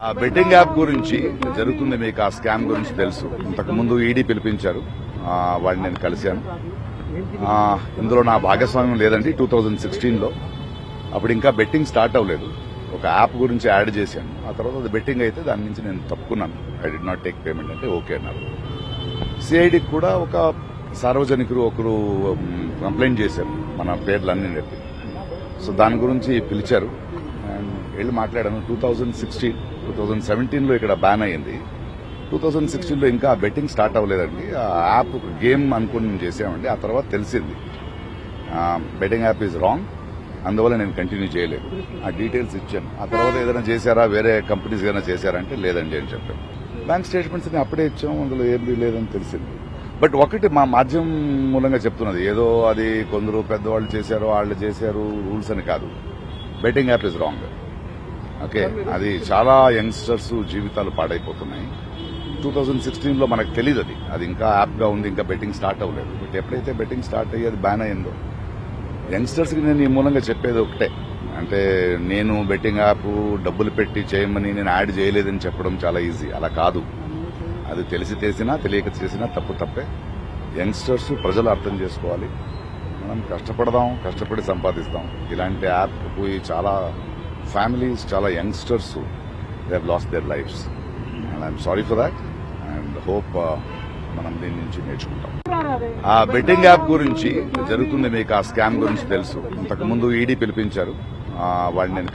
ఆ betting app గురించి జరుగుతుంది, మీకు ఆ స్కామ్ గురించి తెలుసు. ఇంతకుముందు ఈడీ పిలిపించారు, వాడిని నేను కలిశాను. ఇందులో నా భాగస్వామ్యం లేదండి. 2016లో అప్పుడు ఇంకా బెట్టింగ్ స్టార్ట్ అవ్వలేదు. ఒక యాప్ గురించి యాడ్ చేశాను. ఆ తర్వాత అది బెట్టింగ్ అయితే దాని నుంచి నేను తప్పుకున్నాను. I did not take payment అంటే ఓకే అన్నారు. సిఐడికి కూడా ఒక సార్వజనికులు ఒకరు కంప్లైంట్ చేశారు, మన పేర్లన్నీ చెప్పి. సో దాని గురించి పిలిచారు అండ్ వెళ్ళి మాట్లాడాను. 2017లో ఇక్కడ బ్యాన్ అయ్యింది. 2016లో ఇంకా బెట్టింగ్ స్టార్ట్ అవ్వలేదండి. ఆ యాప్ ఒక గేమ్ అనుకుని మేము చేసామండి. ఆ తర్వాత తెలిసింది బెట్టింగ్ యాప్ ఈజ్ రాంగ్, అందువల్ల నేను కంటిన్యూ చేయలేదు. ఆ డీటెయిల్స్ ఇచ్చాను. ఆ తర్వాత ఏదైనా చేశారా, వేరే కంపెనీస్ ఏదైనా చేశారంటే లేదండి అని చెప్పాను. బ్యాంక్ స్టేట్మెంట్స్ అప్పుడే ఇచ్చాము, అందులో ఏమీ లేదని తెలిసింది. బట్ ఒకటి మా మాధ్యమం మూలంగా చెప్తున్నది, ఏదో అది కొందరు పెద్దవాళ్ళు చేశారు, వాళ్ళు చేశారు రూల్స్ అని కాదు. Betting app is wrong. Okay, అది చాలా యంగ్స్టర్స్ జీవితాలు పాడైపోతున్నాయి. 2016లో మనకు తెలియదు అది ఇంకా యాప్గా ఉంది, ఇంకా బెట్టింగ్ స్టార్ట్ అవ్వలేదు. బట్ ఎప్పుడైతే బెట్టింగ్ స్టార్ట్ అయ్యేది బ్యాన్ అయ్యిందో, యంగ్స్టర్స్కి నేను ఈ మూలంగా చెప్పేది ఒకటే, అంటే నేను బెట్టింగ్ యాప్ డబ్బులు పెట్టి చేయమని నేను యాడ్ చేయలేదని చెప్పడం చాలా ఈజీ. అలా కాదు. అది తెలిసినా తెలియక చేసినా తప్పే. యంగ్స్టర్స్ ప్రజలు అర్థం చేసుకోవాలి. మనం కష్టపడదాం, కష్టపడి సంపాదిస్తాం. ఇలాంటి యాప్ పోయి చాలా ఫ్యామిలీస్, చాలా youngsters they have lost there lifes and I'm sorry for that and hope మనం దీని నుంచి నేర్చుకుంటాం. ఆ బెట్టింగ్ యాప్ గురించి జరుగుతుంది, మీకు ఆ స్కామ్ గురించి తెలుసు. ఇంతకుముందు ఈడీ పిలిపించారు, వాడిని నేను